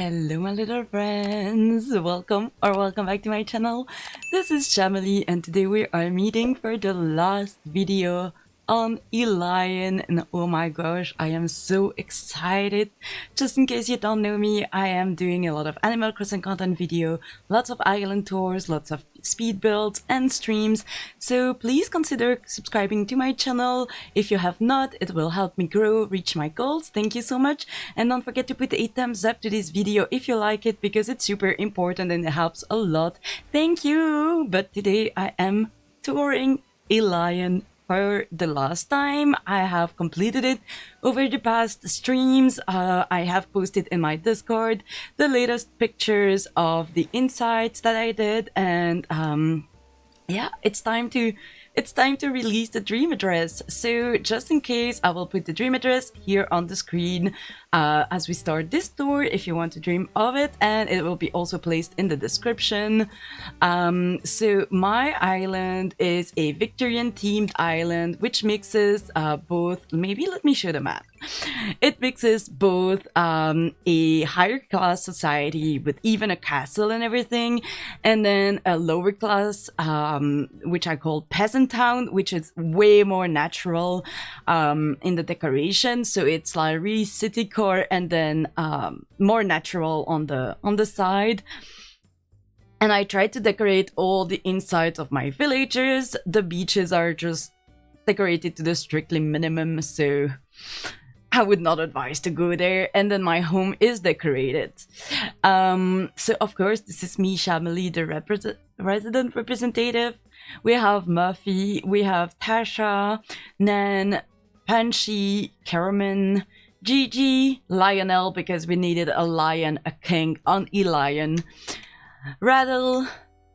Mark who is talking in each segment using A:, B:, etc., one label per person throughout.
A: Hello my little friends, welcome back to my channel. This is Shamily and today we are meeting for the last video on Elyon, and oh my gosh, I am so excited. Just in case you don't know me, I am doing a lot of Animal Crossing content video, lots of island tours, lots of speed builds and streams, so please consider subscribing to my channel. If you have not, it will help me grow, reach my goals. Thank you so much, and don't forget to put a thumbs up to this video if you like it, because it's super important and it helps a lot. Thank you. But today I am touring Elyon for the last time. I have completed it over the past streams. I have posted in my Discord the latest pictures of the insights that I did, and yeah, it's time to release the dream address. So just in case, I will put the dream address here on the screen as we start this tour if you want to dream of it, and it will be also placed in the description. So my island is a Victorian themed island which mixes both, maybe let me show the map. It mixes both a higher class society with even a castle and everything, and then a lower class, which I call Peasant town, which is way more natural in the decoration. So it's like really Citycore, and then more natural on the side. And I tried to decorate all the insides of my villagers. The beaches are just decorated to the strictly minimum, so I would not advise to go there. And then my home is decorated. So of course, this is me, Shamily, the resident representative. We have Muffy, we have Tasha, Nan, Panchi, Karaman, Gigi, Lionel, because we needed a lion, a king on Elyon, Rattle,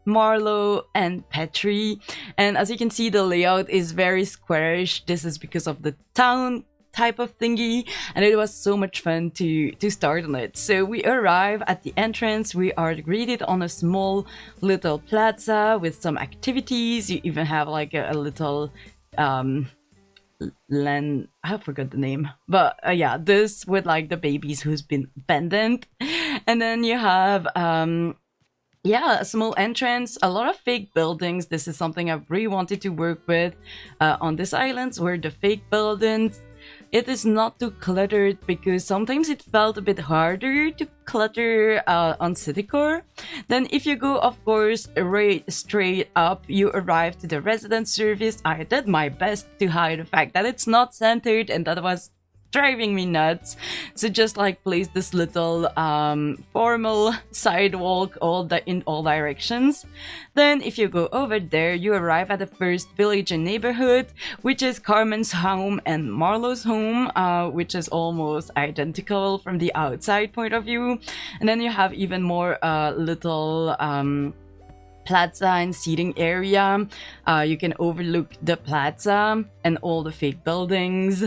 A: Marlowe, and Petri. And as you can see, the layout is very squarish. This is because of the town type of thingy, and it was so much fun to start on it. So we arrive at the entrance. We are greeted on a small little plaza with some activities. You even have like a little land, I forgot the name, but yeah, this with like the babies who's been abandoned. And then you have yeah, a small entrance, a lot of fake buildings. This is something I really wanted to work with on this island, where the fake buildings, it is not too cluttered, because sometimes it felt a bit harder to clutter on Citycore. Then if you go, of course, right straight up, you arrive to the resident service. I did my best to hide the fact that it's not centered, and that was driving me nuts. So just like place this little formal sidewalk in all directions. Then if you go over there, you arrive at the first village and neighborhood, which is Carmen's home and Marlowe's home, which is almost identical from the outside point of view. And then you have even more little plaza and seating area. You can overlook the plaza and all the fake buildings.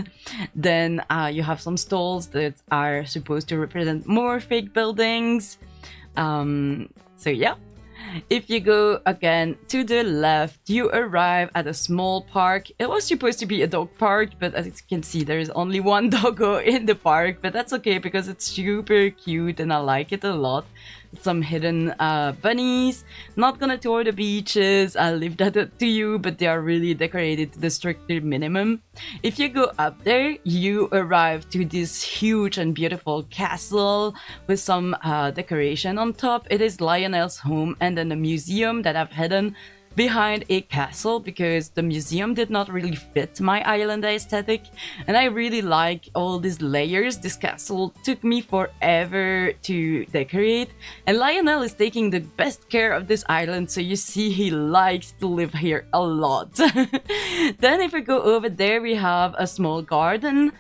A: Then you have some stalls that are supposed to represent more fake buildings. So yeah. If you go again to the left, you arrive at a small park. It was supposed to be a dog park, but as you can see, there is only one doggo in the park, but that's okay because it's super cute and I like it a lot. Some hidden bunnies. Not gonna tour the beaches, I'll leave that to you, but they are really decorated to the strictly minimum. If you go up there, you arrive to this huge and beautiful castle with some decoration on top. It is Lionel's home, and then a museum that I've hidden behind a castle, because the museum did not really fit my island aesthetic, and I really like all these layers. This castle took me forever to decorate, and Lionel is taking the best care of this island, so you see he likes to live here a lot. Then if we go over there, we have a small garden,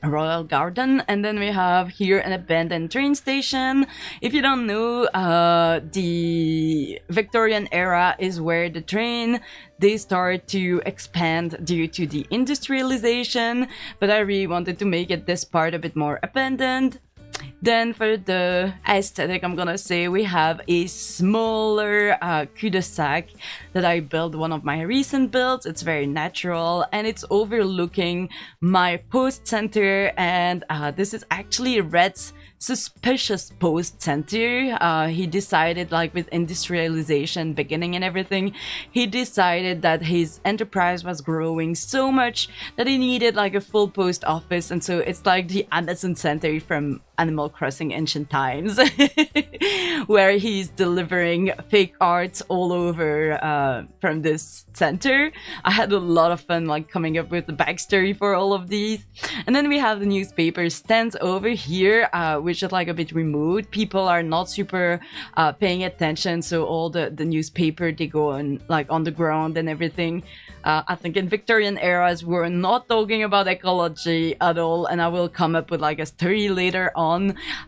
A: a royal garden, and then we have here an abandoned train station. If you don't know, the Victorian era is where the train, they start to expand due to the industrialization, but I really wanted to make this part a bit more abandoned. Then for the aesthetic, I'm gonna say we have a smaller cul-de-sac that I built, one of my recent builds. It's very natural and it's overlooking my post center, and this is actually Red's suspicious post-center. He decided, like with industrialization beginning and everything, he decided that his enterprise was growing so much that he needed like a full post office, and so it's like the Amazon Center from Animal Crossing Ancient Times, where he's delivering fake arts all over from this center. I had a lot of fun like coming up with the backstory for all of these. And then we have the newspaper stands over here, which is like a bit remote. People are not super paying attention, so all the newspaper, they go on like on the ground and everything. I think in Victorian eras we're not talking about ecology at all, and I will come up with like a story later on.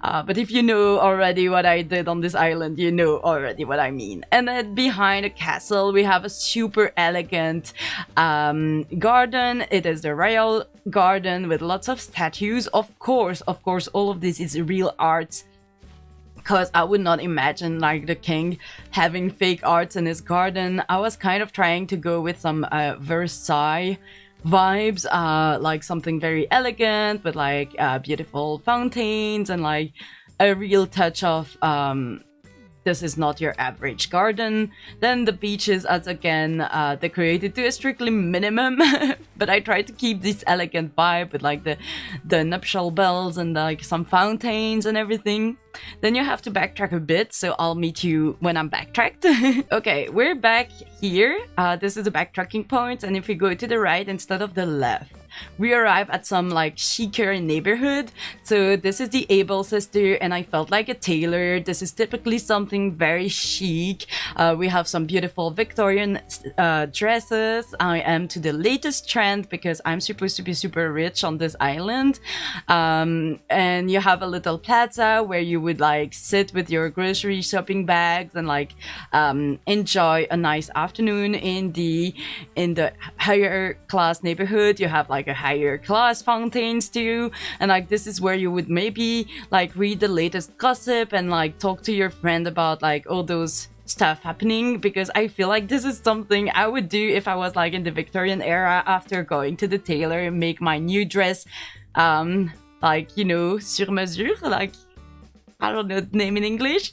A: But if you know already what I did on this island, you know already what I mean. And then behind the castle we have a super elegant garden. It is the royal garden with lots of statues. Of course, all of this is real art, because I would not imagine like the king having fake arts in his garden. I was kind of trying to go with some Versailles vibes, like something very elegant with like beautiful fountains and like a real touch of this is not your average garden. Then the beaches, as again decorated to a strictly minimum, but I tried to keep this elegant vibe with like the nuptial bells and like some fountains and everything. Then you have to backtrack a bit, so I'll meet you when I'm backtracked. Okay, we're back here. This is the backtracking point, and if we go to the right instead of the left, we arrive at some like chicer neighborhood. So this is the Able sister, and I felt like a tailor. This is typically something very chic. We have some beautiful Victorian dresses. I am to the latest trend because I'm supposed to be super rich on this island. And you have a little plaza where you would like sit with your grocery shopping bags and like enjoy a nice afternoon. In the higher class neighborhood, you have like a higher class fountains too, and like this is where you would maybe like read the latest gossip and like talk to your friend about like all those stuff happening, because I feel like this is something I would do if I was like in the Victorian era after going to the tailor and make my new dress like, you know, sur mesure, like I don't know the name in English.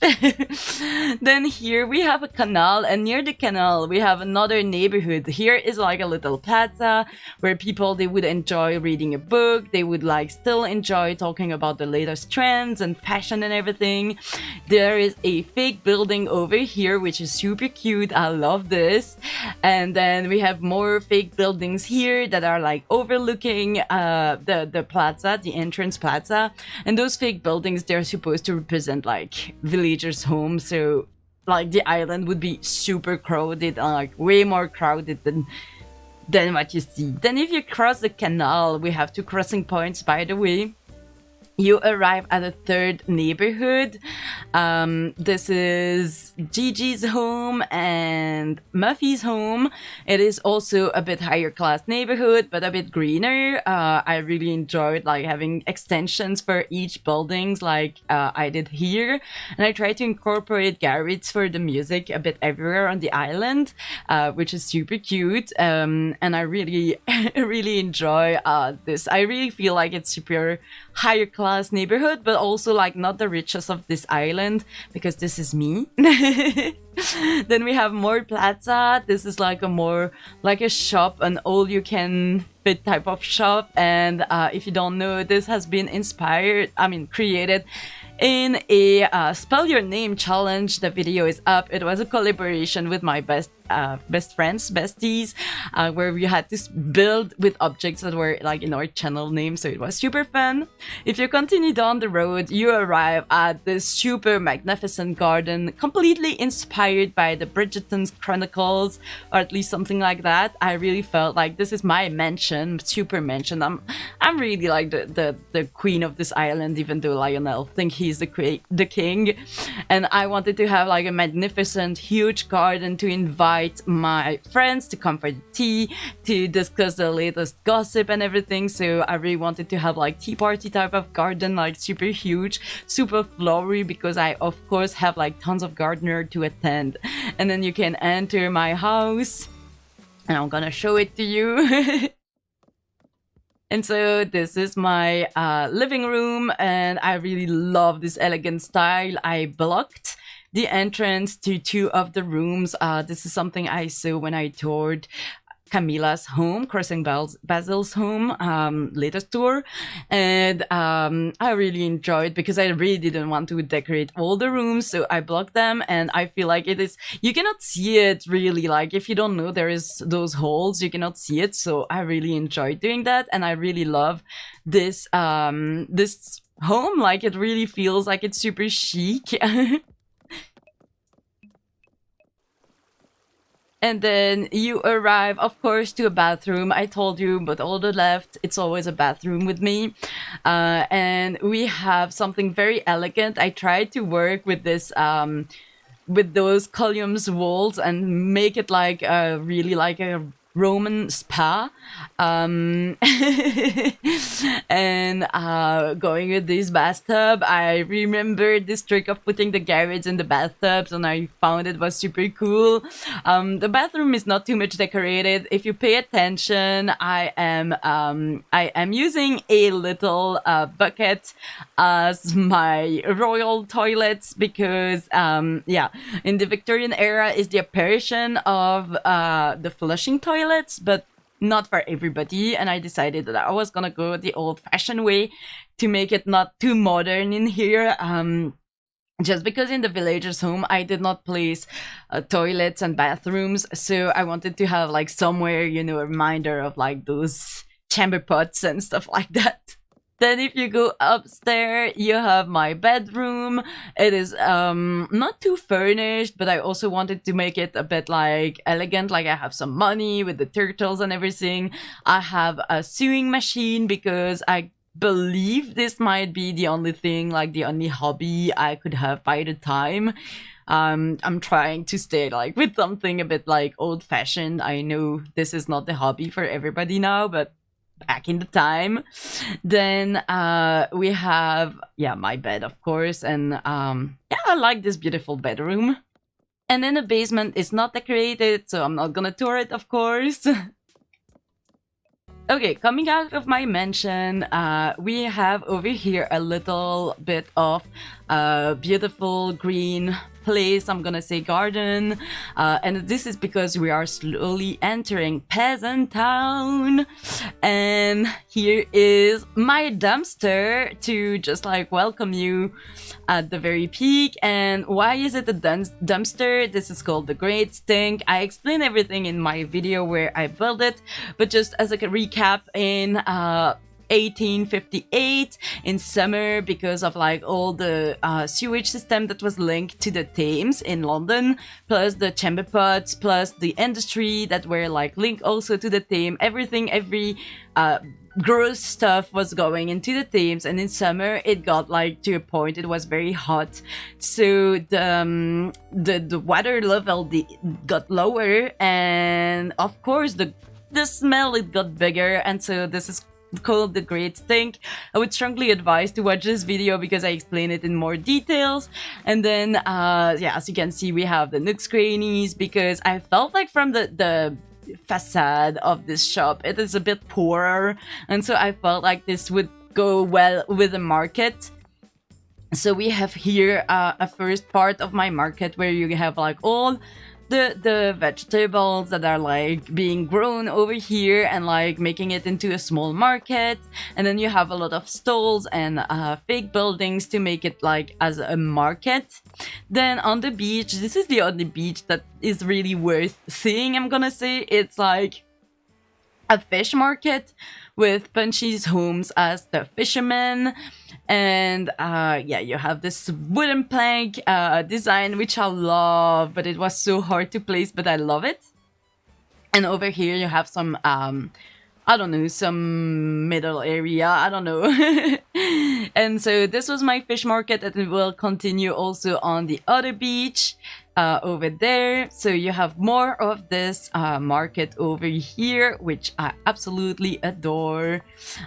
A: Then here we have a canal, and near the canal we have another neighborhood. Here is like a little plaza where people, they would enjoy reading a book. They would like still enjoy talking about the latest trends and fashion and everything. There is a fake building over here which is super cute. I love this. And then we have more fake buildings here that are like overlooking the plaza, the entrance plaza. And those fake buildings, they're supposed to represent like villagers' homes, so like the island would be super crowded, like way more crowded than what you see. Then if you cross the canal, we have two crossing points, by the way. You arrive at a third neighborhood. This is Gigi's home and Muffy's home. It is also a bit higher class neighborhood, but a bit greener. I really enjoyed like having extensions for each buildings like I did here. And I tried to incorporate garages for the music a bit everywhere on the island, which is super cute. And I really, really enjoy this. I really feel like it's super higher class neighborhood, but also like not the richest of this island, because this is me. Then we have more plaza. This is like a more like a shop, an all you can fit type of shop. And if you don't know, this has been created in a spell your name challenge. The video is up. It was a collaboration with my best friends, besties, where we had to build with objects that were like in our channel name, so it was super fun. If you continue down the road, you arrive at this super magnificent garden, completely inspired by the Bridgerton's Chronicles, or at least something like that. I really felt like this is my mansion, super mansion. I'm really like the queen of this island, even though Lionel think he's the king, and I wanted to have like a magnificent huge garden to invite my friends to come for the tea, to discuss the latest gossip and everything. So I really wanted to have like tea party type of garden, like super huge, super flowery, because I of course have like tons of gardener to attend. And then you can enter my house, and I'm gonna show it to you. And so this is my living room, and I really love this elegant style. I blocked the entrance to two of the rooms. This is something I saw when I toured Camila's home, Crossing Basil's home, latest tour, and I really enjoyed because I really didn't want to decorate all the rooms, so I blocked them, and I feel like it is, you cannot see it really, like if you don't know there is those holes, you cannot see it, so I really enjoyed doing that, and I really love this this home, like it really feels like it's super chic. And then you arrive, of course, to a bathroom. I told you, but all the left, it's always a bathroom with me. And we have something very elegant. I tried to work with this, with those columns walls and make it like really like a Roman spa. And going with this bathtub, I remembered this trick of putting the garage in the bathtubs, and I found it was super cool. The bathroom is not too much decorated. If you pay attention, I am using a little bucket as my royal toilets because yeah, in the Victorian era is the apparition of the flushing toilets, but not for everybody, and I decided that I was gonna go the old-fashioned way to make it not too modern in here. Just because in the villager's home I did not place toilets and bathrooms, so I wanted to have like somewhere, you know, a reminder of like those chamber pots and stuff like that. Then if you go upstairs, you have my bedroom. It is not too furnished, but I also wanted to make it a bit like elegant, like I have some money with the turtles and everything. I have a sewing machine because I believe this might be the only thing, like the only hobby I could have by the time. I'm trying to stay like with something a bit like old-fashioned. I know this is not the hobby for everybody now, but back in the time. Then we have, yeah, my bed, of course, and yeah, I like this beautiful bedroom. And then the basement is not decorated, so I'm not gonna tour it, of course. Okay, coming out of my mansion, we have over here a little bit of beautiful green place, I'm gonna say garden, and this is because we are slowly entering Peasant town, and here is my dumpster to just like welcome you at the very peak. And why is it a dumpster? This is called the Great Stink. I explain everything in my video where I built it, but just as a recap, in 1858 in summer, because of like all the sewage system that was linked to the Thames in London, plus the chamber pots, plus the industry that were like linked also to the Thames, every gross stuff was going into the Thames, and in summer it got like to a point it was very hot, so the water level got lower, and of course the smell, it got bigger, and so this is called the Great Stink. I would strongly advise to watch this video because I explain it in more details. And then yeah, as you can see, we have the nooks crannies, because I felt like from the facade of this shop it is a bit poorer, and so I felt like this would go well with the market. So we have here a first part of my market where you have like all the vegetables that are like being grown over here and like making it into a small market, and then you have a lot of stalls and fake buildings to make it like as a market. Then on the beach, this is the only beach that is really worth seeing, I'm gonna say. It's like a fish market with Punchy's homes as the fishermen. And yeah, you have this wooden plank design, which I love, but it was so hard to place, but I love it. And over here you have some I don't know, some middle area, I don't know. And so this was my fish market, and it will continue also on the other beach over there. So you have more of this market over here, which I absolutely adore,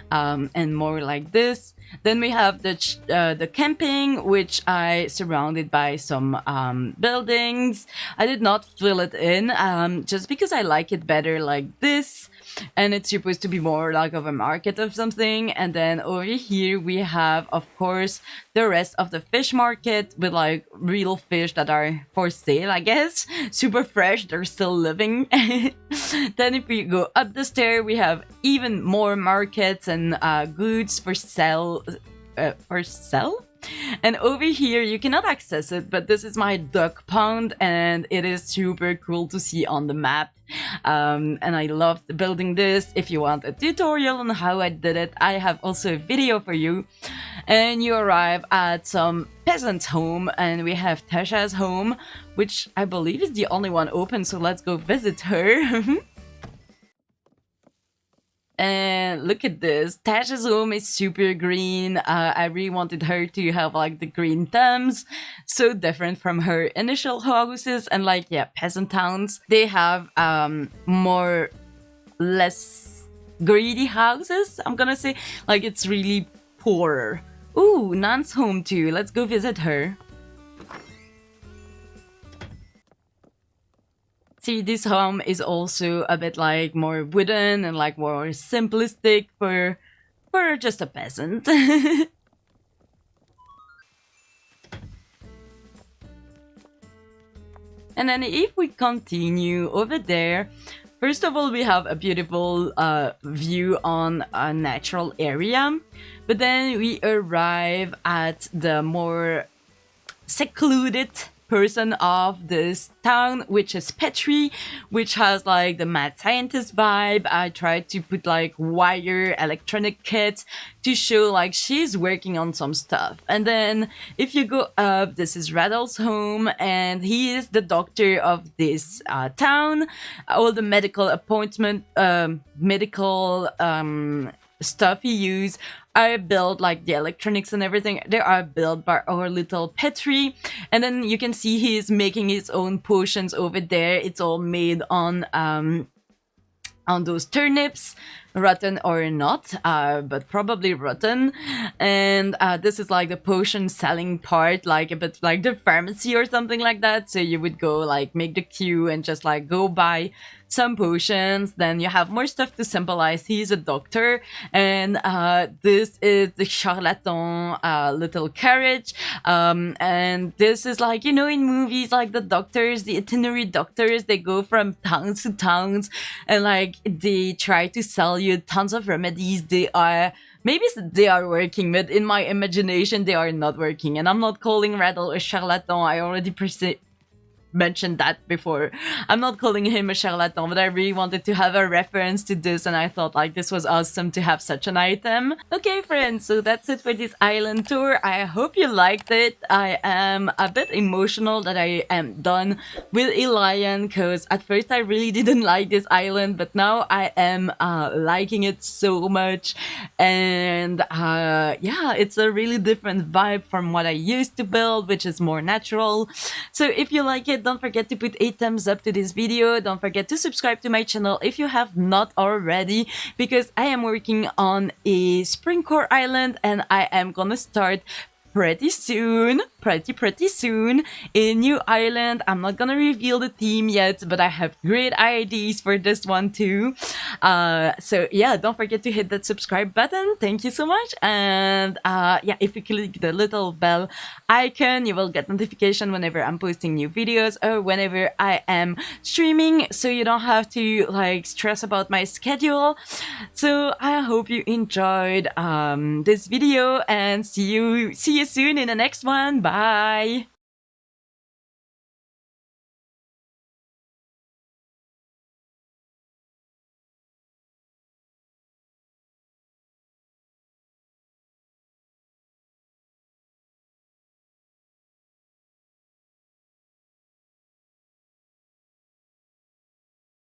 A: and more like this. Then we have the camping, which I surrounded by some buildings. I did not fill it in, just because I like it better like this. and it's supposed to be more like of a market of something. And then over here we have, of course, the rest of the fish market with like real fish that are for sale, I guess. Super fresh, they're still living. Then if we go up the stair, we have even more markets and goods for sale. And over here you cannot access it, but this is my duck pond, and it is super cool to see on the map. And I loved building this. If you want a tutorial on how I did it, I have also a video for you. And you arrive at some peasant's home, and we have Tasha's home, which I believe is the only one open, so let's go visit her. And look at this. Tasha's home is super green. I really wanted her to have like the green thumbs. So different from her initial houses. And like, yeah, peasant towns, they have less greedy houses, I'm gonna say. Like, it's really poorer. Ooh, Nan's home too. Let's go visit her. See, this home is also a bit like more wooden and like more simplistic for just a peasant. And then if we continue over there, first of all, we have a beautiful view on a natural area. But then we arrive at the more secluded person of this town, which is Petri, which has like the mad scientist vibe. I tried to put like wire electronic kits to show like she's working on some stuff. And then if you go up, this is Raddle's home, and he is the doctor of this town. All the medical stuff he used are built, like the electronics and everything, they are built by our little Petri. And then you can see he is making his own potions over there. It's all made on those turnips, rotten or not, but probably rotten. And this is like the potion selling part, like a bit like the pharmacy or something like that. So you would go like make the queue and just like go buy some potions. Then you have more stuff to symbolize he's a doctor. And this is the charlatan little carriage. And this is like, you know, in movies, like the doctors, the itinerary doctors, they go from towns to towns and like they try to sell you tons of remedies. They are working, but in my imagination they are not working. And I'm not calling Rattle a charlatan. I already mentioned that before. I'm not calling him a charlatan, but I really wanted to have a reference to this, and I thought like this was awesome to have such an item. Okay friends, so that's it for this island tour. I hope you liked it. I am a bit emotional that I am done with Elyon, because at first I really didn't like this island, but now I am liking it so much. And yeah, it's a really different vibe from what I used to build, which is more natural. So if you like it, don't forget to put a thumbs up to this video. Don't forget to subscribe to my channel if you have not already, because I am working on a Citycore island and I am gonna start pretty soon, pretty soon, a new island. I'm not gonna reveal the theme yet, but I have great ideas for this one too. So yeah, don't forget to hit that subscribe button. Thank you so much. And yeah, if you click the little bell icon, you will get notification whenever I'm posting new videos or whenever I am streaming, so you don't have to like stress about my schedule. So I hope you enjoyed this video, and see you soon in the next one. Bye.